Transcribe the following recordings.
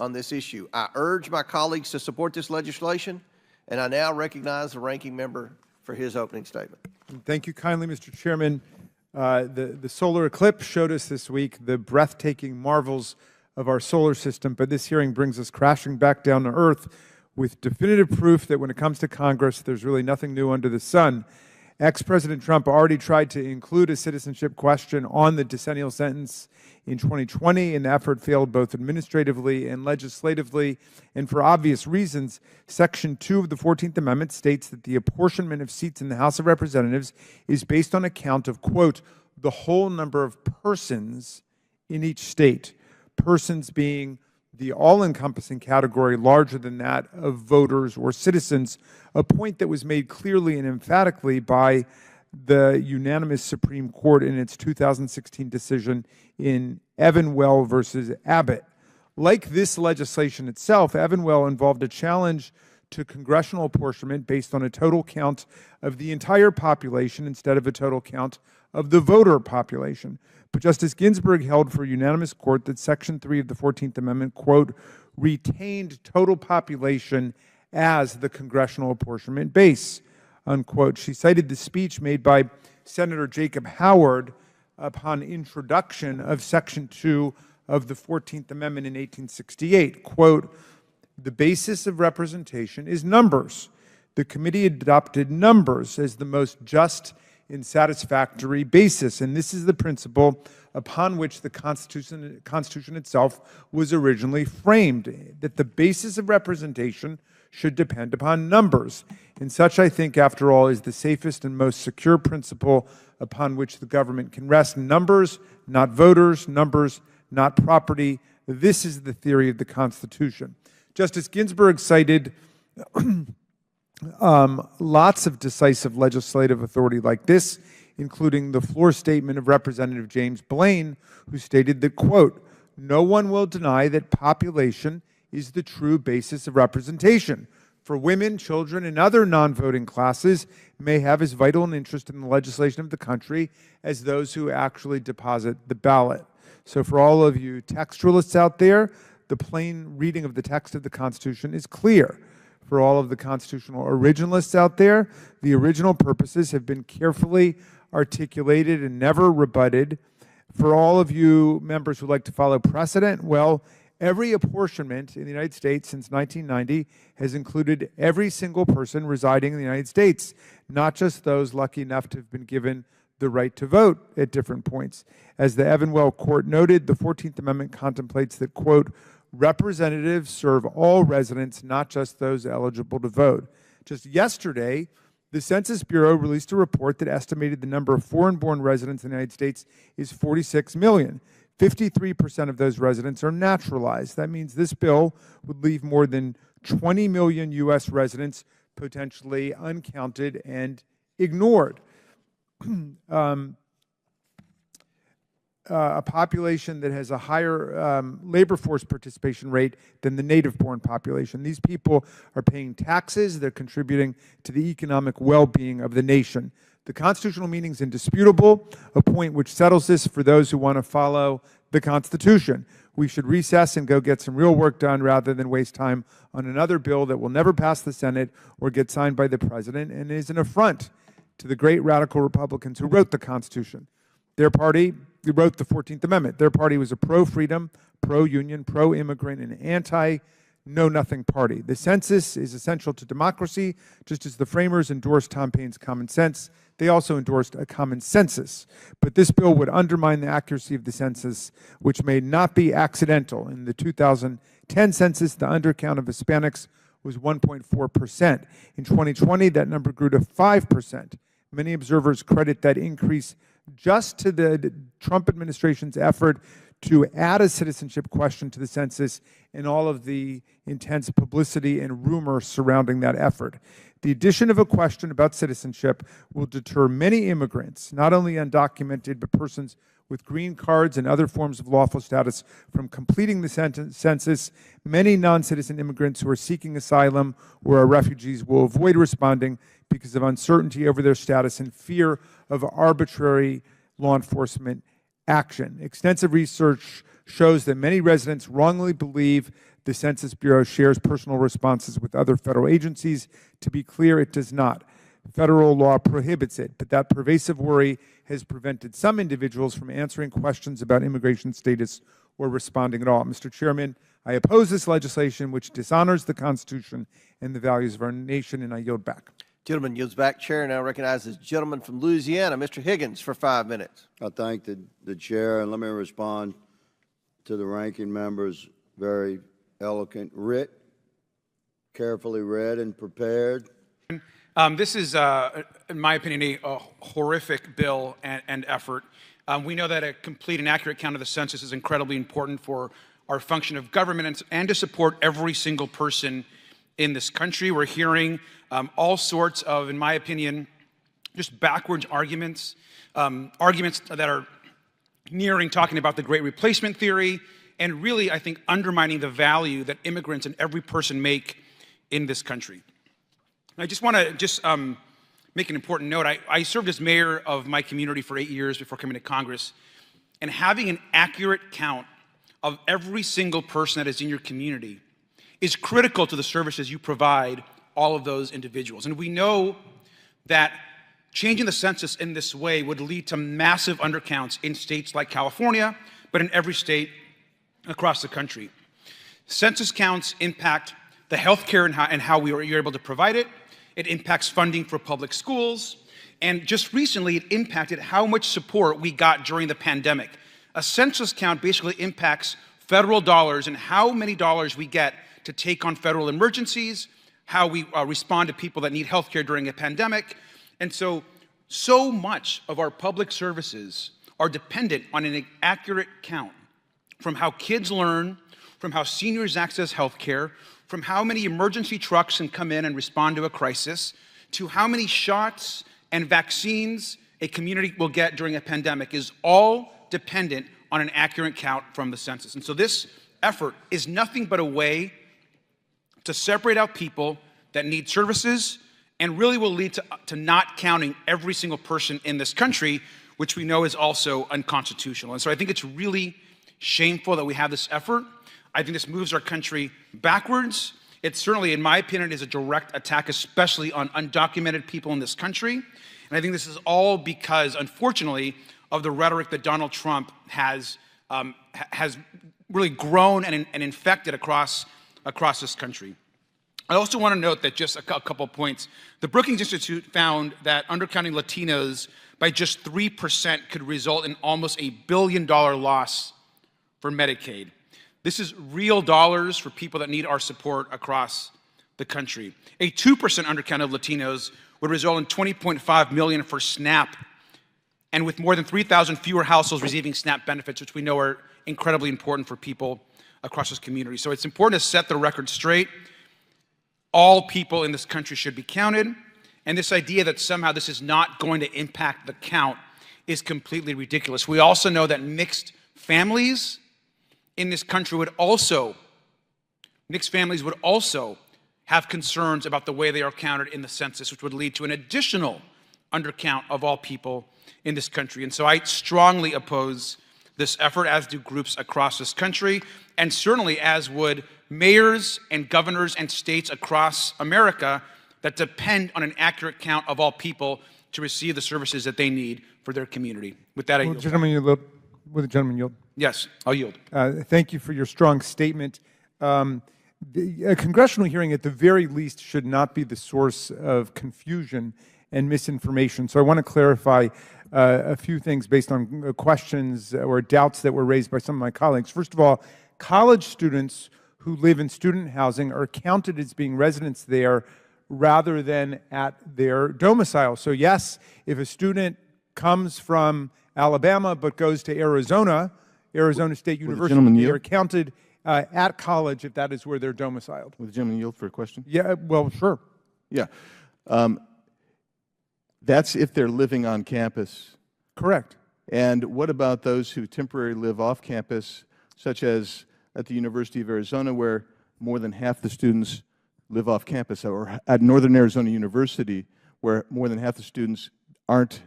on this issue. I urge my colleagues to support this legislation, and I now recognize the ranking member for his opening statement. Thank you kindly, Mr. Chairman. The solar eclipse showed us this week the breathtaking marvels of our solar system, but this hearing brings us crashing back down to earth with definitive proof that when it comes to Congress, there's really nothing new under the sun. Ex-President Trump already tried to include a citizenship question on the decennial sentence in 2020, and the effort failed both administratively and legislatively. And for obvious reasons, Section 2 of the 14th Amendment states that the apportionment of seats in the House of Representatives is based on a count of, quote, the whole number of persons in each state, persons being the all-encompassing category larger than that of voters or citizens, a point that was made clearly and emphatically by the unanimous Supreme Court in its 2016 decision in Evanwell versus Abbott. Like this legislation itself, Evanwell involved a challenge to congressional apportionment based on a total count of the entire population instead of a total count of the voter population. But Justice Ginsburg held for a unanimous court that Section 3 of the 14th Amendment, quote, retained total population as the congressional apportionment base, unquote. She cited the speech made by Senator Jacob Howard upon introduction of Section 2 of the 14th Amendment in 1868, quote, the basis of representation is numbers. The committee adopted numbers as the most just and satisfactory basis, and this is the principle upon which the Constitution itself was originally framed, that the basis of representation should depend upon numbers. And such, I think, after all, is the safest and most secure principle upon which the government can rest. Numbers, not voters, numbers, not property. This is the theory of the Constitution. Justice Ginsburg cited lots of decisive legislative authority like this, including the floor statement of Representative James Blaine, who stated that, quote, no one will deny that population is the true basis of representation. For women, children, and other non-voting classes may have as vital an interest in the legislation of the country as those who actually deposit the ballot. So for all of you textualists out there, the plain reading of the text of the Constitution is clear. For all of the constitutional originalists out there, the original purposes have been carefully articulated and never rebutted. For all of you members who like to follow precedent, well, every apportionment in the United States since 1990 has included every single person residing in the United States, not just those lucky enough to have been given the right to vote at different points. As the Evanwell Court noted, the 14th Amendment contemplates that, quote, representatives serve all residents, not just those eligible to vote. Just yesterday, the Census Bureau released a report that estimated the number of foreign-born residents in the United States is 46 million. 53% of those residents are naturalized. That means this bill would leave more than 20 million U.S. residents potentially uncounted and ignored. A population that has a higher labor force participation rate than the native-born population. These people are paying taxes. They're contributing to the economic well-being of the nation. The constitutional meaning is indisputable, a point which settles this for those who want to follow the Constitution. We should recess and go get some real work done rather than waste time on another bill that will never pass the Senate or get signed by the President and is an affront to the great radical Republicans who wrote the Constitution. Their party wrote the 14th Amendment. Their party was a pro-freedom, pro-union, pro-immigrant, and anti-know-nothing party. The census is essential to democracy, just as the framers endorsed Tom Paine's common sense. They also endorsed a common census. But this bill would undermine the accuracy of the census, which may not be accidental. In the 2010 census, the undercount of Hispanics was 1.4%. In 2020, that number grew to 5%. Many observers credit that increase just to the Trump administration's effort to add a citizenship question to the census and all of the intense publicity and rumor surrounding that effort. The addition of a question about citizenship will deter many immigrants, not only undocumented, but persons with green cards and other forms of lawful status from completing the census. Many non-citizen immigrants who are seeking asylum or are refugees will avoid responding because of uncertainty over their status and fear of arbitrary law enforcement action. Extensive research shows that many residents wrongly believe the Census Bureau shares personal responses with other federal agencies. To be clear, it does not. Federal law prohibits it, but that pervasive worry has prevented some individuals from answering questions about immigration status or responding at all. Mr. Chairman, I oppose this legislation which dishonors the Constitution and the values of our nation, and I yield back. Gentleman yields back. Chair now recognizes the gentleman from Louisiana, Mr. Higgins, for 5 minutes. I thank the chair, and let me respond to the ranking member's very eloquent writ, carefully read and prepared. This is, in my opinion, a horrific bill and effort. We know that a complete and accurate count of the census is incredibly important for our function of government and to support every single person in this country. We're hearing all sorts of, in my opinion, just backwards arguments, arguments that are nearing talking about the Great Replacement theory, and really, I think, undermining the value that immigrants and every person make in this country. I just want to make an important note. I served as mayor of my community for 8 years before coming to Congress, and having an accurate count of every single person that is in your community is critical to the services you provide all of those individuals. And we know that changing the census in this way would lead to massive undercounts in states like California, but in every state across the country. Census counts impact the health care and how you're able to provide it. It impacts funding for public schools. And just recently, it impacted how much support we got during the pandemic. A census count basically impacts federal dollars and how many dollars we get to take on federal emergencies, how we respond to people that need health care during a pandemic. And so much of our public services are dependent on an accurate count, from how kids learn, from how seniors access health care, from how many emergency trucks can come in and respond to a crisis, to how many shots and vaccines a community will get during a pandemic, is all dependent on an accurate count from the census. And so this effort is nothing but a way to separate out people that need services and really will lead to not counting every single person in this country, which we know is also unconstitutional. And so I think it's really shameful that we have this effort. I think this moves our country backwards. It certainly, in my opinion, is a direct attack, especially on undocumented people in this country. And I think this is all because, unfortunately, of the rhetoric that Donald Trump has really grown and infected across this country. I also want to note that just a couple points. The Brookings Institute found that undercounting Latinos by just 3% could result in almost $1 billion loss for Medicaid. This is real dollars for people that need our support across the country. A 2% undercount of Latinos would result in $20.5 million for SNAP, and with more than 3,000 fewer households receiving SNAP benefits, which we know are incredibly important for people across this community. So it's important to set the record straight. All people in this country should be counted, and this idea that somehow this is not going to impact the count is completely ridiculous. We also know that mixed families in this country would also have concerns about the way they are counted in the census, which would lead to an additional undercount of all people in this country. And so I strongly oppose this effort, as do groups across this country, and certainly as would mayors and governors and states across America that depend on an accurate count of all people to receive the services that they need for their community. With that, I yield. Will the gentleman yield? Yes, I'll yield. Thank you for your strong statement. A congressional hearing, at the very least, should not be the source of confusion and misinformation. So I want to clarify a few things based on questions or doubts that were raised by some of my colleagues. First of all, college students who live in student housing are counted as being residents there rather than at their domicile. So yes, if a student comes from Alabama but goes to Arizona State University, they are counted at college if that is where they're domiciled. Will the gentleman yield for a question? Yeah, well, sure. Yeah. That's if they're living on campus. Correct. And what about those who temporarily live off campus, such as at the University of Arizona, where more than half the students live off campus, or at Northern Arizona University, where more than half the students aren't?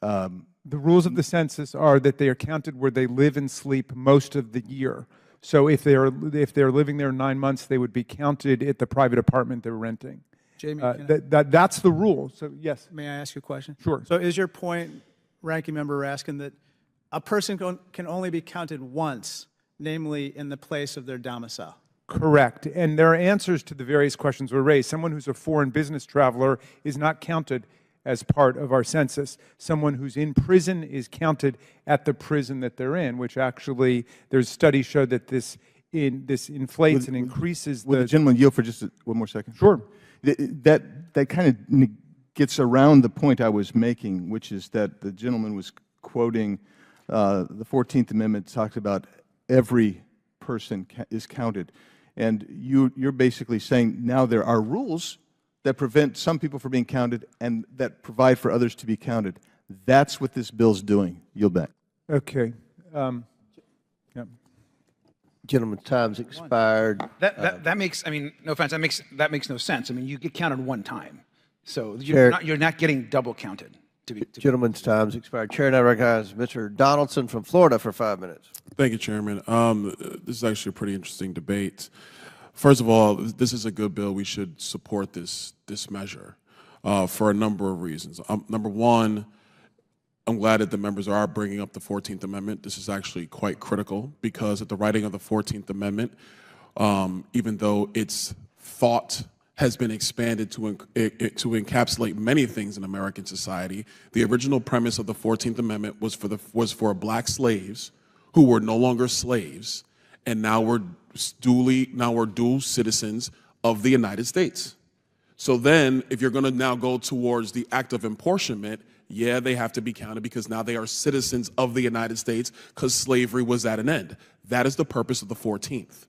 The rules of the census are that they are counted where they live and sleep most of the year. So if they're living there 9 months, they would be counted at the private apartment they're renting. Jamie, That's the rule. So yes. may I ask you a question? Sure. So is your point, Ranking Member Raskin, that a person can only be counted once, namely in the place of their domicile? Correct. And there are answers to the various questions were raised. Someone who's a foreign business traveler is not counted as part of our census. Someone who's in prison is counted at the prison that they're in, which actually, there's studies show that this inflates and increases Would the gentleman yield for just one more second? Sure. That kind of gets around the point I was making, which is that the gentleman was quoting the 14th Amendment talks about every person is counted. And you're basically saying now there are rules that prevent some people from being counted and that provide for others to be counted. That's what this bill's doing. Yield back. Okay. Gentleman's time's expired. That makes, I mean, no offense, that makes no sense. I mean, you get counted one time. So you're not getting double counted. Gentleman's time's expired. Chair now recognizes Mr. Donaldson from Florida for 5 minutes. Thank you, Chairman. This is actually a pretty interesting debate. First of all, this is a good bill. We should support this measure for a number of reasons. Number one, I'm glad that the members are bringing up the 14th Amendment. This is actually quite critical because at the writing of the 14th Amendment, even though its thought has been expanded to encapsulate many things in American society, the original premise of the 14th Amendment was for black slaves who were no longer slaves and now were dual citizens of the United States. So then, if you're going to now go towards the act of apportionment, yeah, they have to be counted because now they are citizens of the United States because slavery was at an end. That is the purpose of the 14th.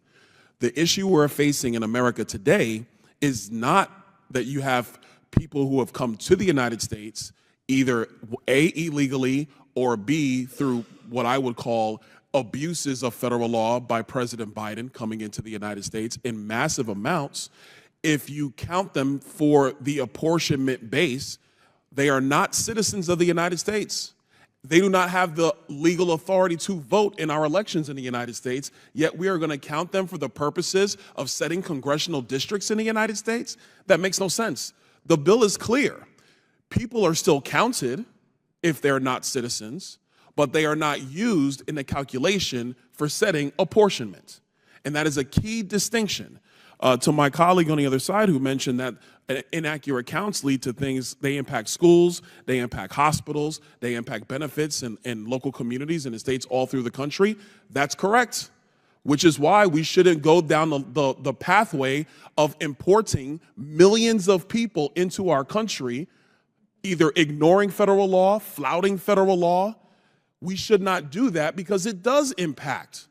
The issue we're facing in America today is not that you have people who have come to the United States either A, illegally, or B, through what I would call abuses of federal law by President Biden coming into the United States in massive amounts. If you count them for the apportionment base, they are not citizens of the United States. They do not have the legal authority to vote in our elections in the United States, yet we are going to count them for the purposes of setting congressional districts in the United States? That makes no sense. The bill is clear. People are still counted if they're not citizens, but they are not used in the calculation for setting apportionment. And that is a key distinction. To my colleague on the other side who mentioned that inaccurate counts lead to things, they impact schools, they impact hospitals, they impact benefits in local communities and in states all through the country. That's correct, which is why we shouldn't go down the pathway of importing millions of people into our country, either ignoring federal law, flouting federal law. We should not do that because it does impact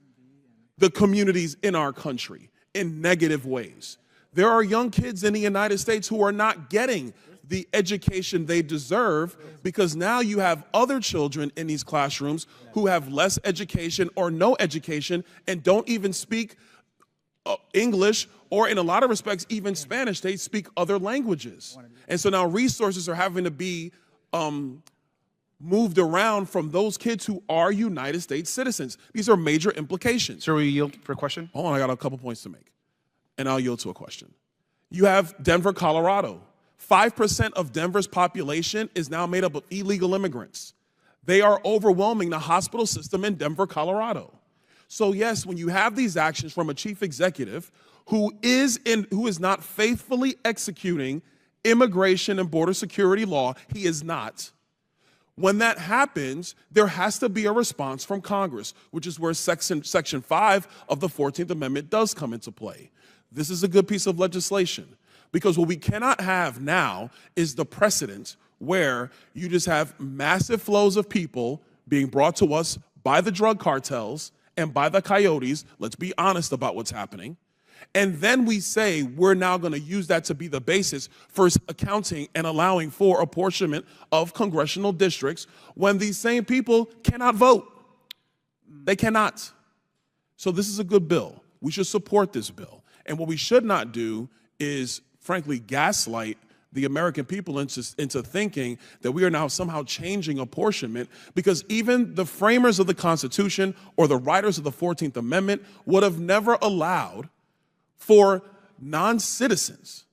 the communities in our country in negative ways. There are young kids in the United States who are not getting the education they deserve because now you have other children in these classrooms who have less education or no education and don't even speak English or in a lot of respects even Spanish. They speak other languages. And so now resources are having to be moved around from those kids who are United States citizens. These are major implications. Sir, will you yield for a question? Hold on, I got a couple points to make, and I'll yield to a question. You have Denver, Colorado. 5% of Denver's population is now made up of illegal immigrants. They are overwhelming the hospital system in Denver, Colorado. So yes, when you have these actions from a chief executive who is not faithfully executing immigration and border security law, he is not. When that happens, there has to be a response from Congress, which is where Section 5 of the 14th Amendment does come into play. This is a good piece of legislation because what we cannot have now is the precedent where you just have massive flows of people being brought to us by the drug cartels and by the coyotes. Let's be honest about what's happening. And then we say we're now going to use that to be the basis for accounting and allowing for apportionment of congressional districts when these same people cannot vote. They cannot. So this is a good bill. We should support this bill. And what we should not do is, frankly, gaslight the American people into thinking that we are now somehow changing apportionment, because even the framers of the Constitution or the writers of the 14th Amendment would have never allowed for non-citizens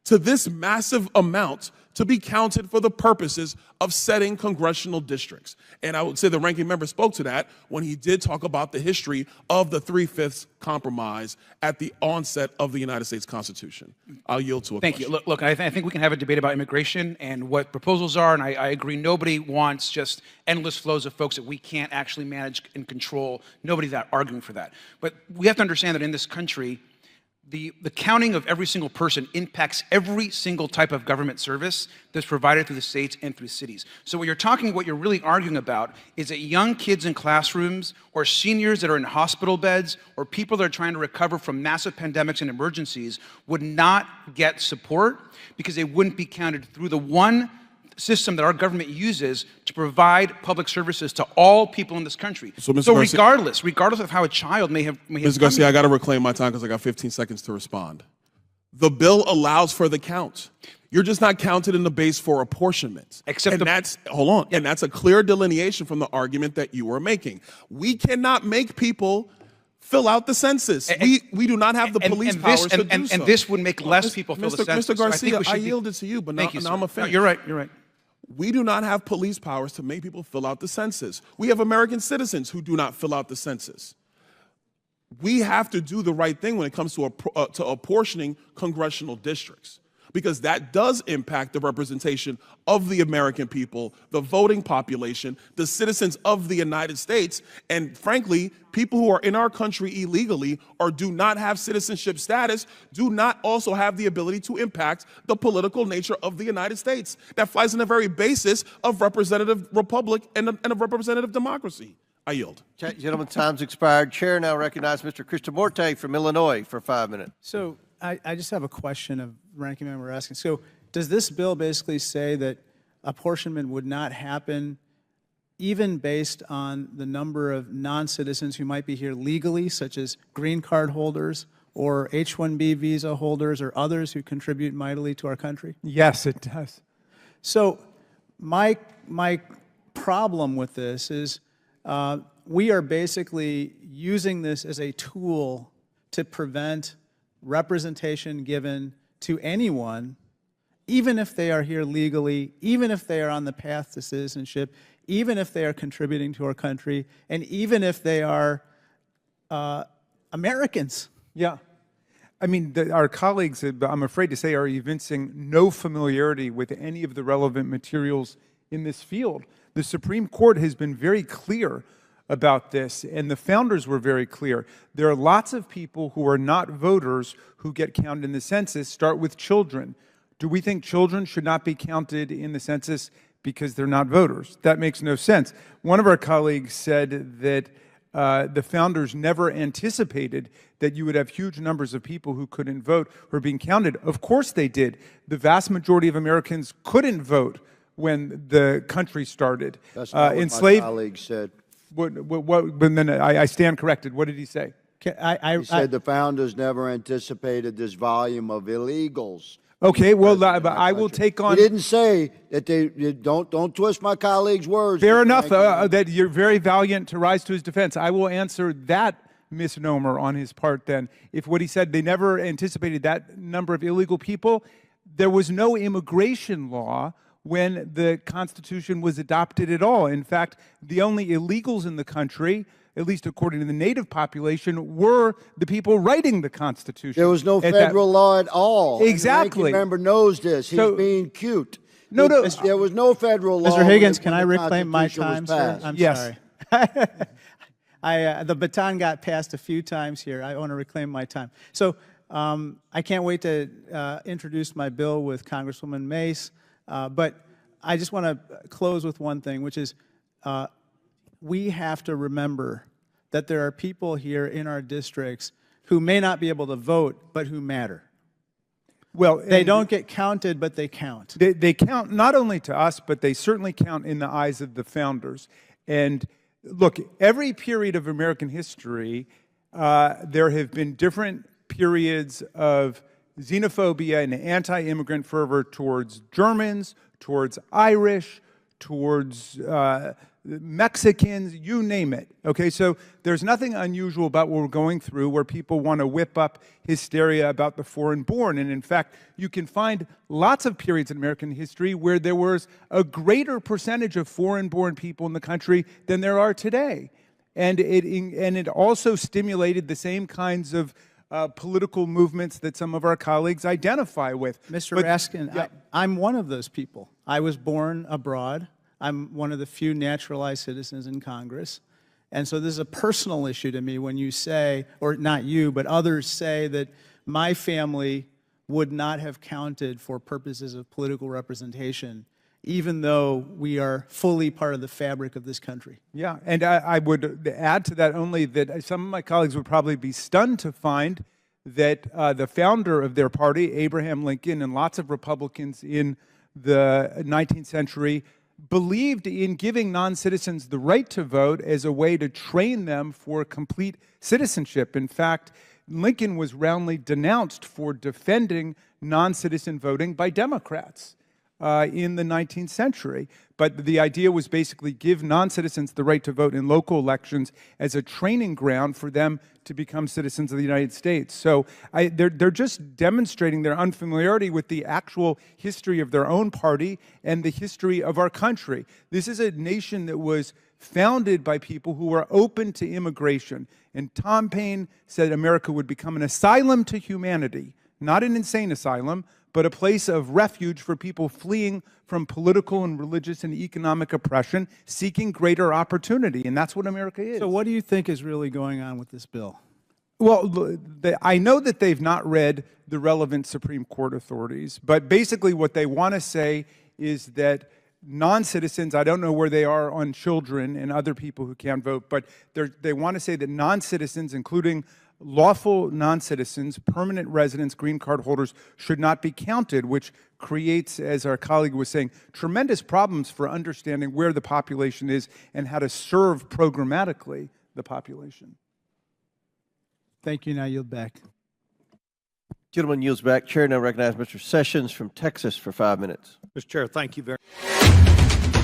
to this massive amount to be counted for the purposes of setting congressional districts. And I would say the ranking member spoke to that when he did talk about the history of the 3/5 compromise at the onset of the United States Constitution. I'll yield to a Thank question. you. Look, I think we can have a debate about immigration and what proposals are, and I agree nobody wants just endless flows of folks that we can't actually manage and control. Nobody's not arguing for that. But we have to understand that in this country, the counting of every single person impacts every single type of government service that's provided through the states and through cities. So what you're really arguing about is that young kids in classrooms, or seniors that are in hospital beds, or people that are trying to recover from massive pandemics and emergencies would not get support because they wouldn't be counted through the one system that our government uses to provide public services to all people in this country. So, Mr. Garcia, regardless of how a child may have Mr. Garcia, I got to reclaim my time because I got 15 seconds to respond. The bill allows for the count. You're just not counted in the base for apportionment. Except hold on, and that's a clear delineation from the argument that you were making. We cannot make people fill out the census. We do not have the police powers to do so. And this would make less people fill the census. Mr. Garcia, I yielded to you, but now I'm a fan. You're right. We do not have police powers to make people fill out the census. We have American citizens who do not fill out the census. We have to do the right thing when it comes to apportioning congressional districts, because that does impact the representation of the American people, the voting population, the citizens of the United States, and frankly, people who are in our country illegally or do not have citizenship status do not also have the ability to impact the political nature of the United States. That flies in the very basis of representative republic and a representative democracy. I yield. Gentlemen, time's expired. Chair now recognizes Mr. Krishnamurti from Illinois for 5 minutes. So I just have a question of ranking member asking. So does this bill basically say that apportionment would not happen even based on the number of non-citizens who might be here legally, such as green card holders or H-1B visa holders or others who contribute mightily to our country? Yes, it does. So my problem with this is we are basically using this as a tool to prevent representation given to anyone, even if they are here legally, even if they are on the path to citizenship, even if they are contributing to our country, and even if they are Americans. Yeah. I mean, our colleagues, I'm afraid to say, are evincing no familiarity with any of the relevant materials in this field. The Supreme Court has been very clear about this, and the founders were very clear. There are lots of people who are not voters who get counted in the census. Start with children. Do we think children should not be counted in the census because they're not voters? That makes no sense. One of our colleagues said that the founders never anticipated that you would have huge numbers of people who couldn't vote who are being counted. Of course they did. The vast majority of Americans couldn't vote when the country started. That's not what my colleague said. But then I stand corrected. What did he say? He said the founders never anticipated this volume of illegals. Okay, well, I will take on. He didn't say that they don't twist my colleague's words. Fair enough that you're very valiant to rise to his defense. I will answer that misnomer on his part then. If what he said, they never anticipated that number of illegal people, there was no immigration law when the Constitution was adopted at all. In fact, the only illegals in the country, at least according to the native population, were the people writing the Constitution. There was no federal law at all. Exactly. And the ranking member knows this. He's being cute. No. There was no federal law. Mr. Higgins, can I reclaim my time, sir? I'm Yes. sorry. The baton got passed a few times here. I want to reclaim my time. So I can't wait to introduce my bill with Congresswoman Mace. But I just want to close with one thing, which is we have to remember that there are people here in our districts who may not be able to vote, but who matter. Well, they don't get counted, but they count. They count not only to us, but they certainly count in the eyes of the founders. And look, every period of American history, there have been different periods of xenophobia and anti-immigrant fervor towards Germans, towards Irish, towards Mexicans, you name it. Okay, so there's nothing unusual about what we're going through where people want to whip up hysteria about the foreign-born. And in fact, you can find lots of periods in American history where there was a greater percentage of foreign-born people in the country than there are today. And it also stimulated the same kinds of political movements that some of our colleagues identify with. Mr. Raskin, yeah. I'm one of those people. I was born abroad. I'm one of the few naturalized citizens in Congress. And so this is a personal issue to me when you say, or not you, but others say that my family would not have counted for purposes of political representation, even though we are fully part of the fabric of this country. Yeah, and I would add to that only that some of my colleagues would probably be stunned to find that the founder of their party, Abraham Lincoln, and lots of Republicans in the 19th century believed in giving non-citizens the right to vote as a way to train them for complete citizenship. In fact, Lincoln was roundly denounced for defending non-citizen voting by Democrats in the 19th century. But the idea was basically give non-citizens the right to vote in local elections as a training ground for them to become citizens of the United States. So they're just demonstrating their unfamiliarity with the actual history of their own party and the history of our country. This is a nation that was founded by people who were open to immigration. And Tom Paine said America would become an asylum to humanity, not an insane asylum, but a place of refuge for people fleeing from political and religious and economic oppression, seeking greater opportunity. And that's what America is. So what do you think is really going on with this bill? Well, I know that they've not read the relevant Supreme Court authorities, but basically what they want to say is that non-citizens, I don't know where they are on children and other people who can't vote, but they want to say that non-citizens, including lawful non-citizens, permanent residents, green card holders, should not be counted, which creates, as our colleague was saying, tremendous problems for understanding where the population is and how to serve programmatically the population. Thank you. Now yield back. Gentleman yields back. Chair now recognizes Mr. Sessions from Texas for 5 minutes. Mr. Chair, thank you very much.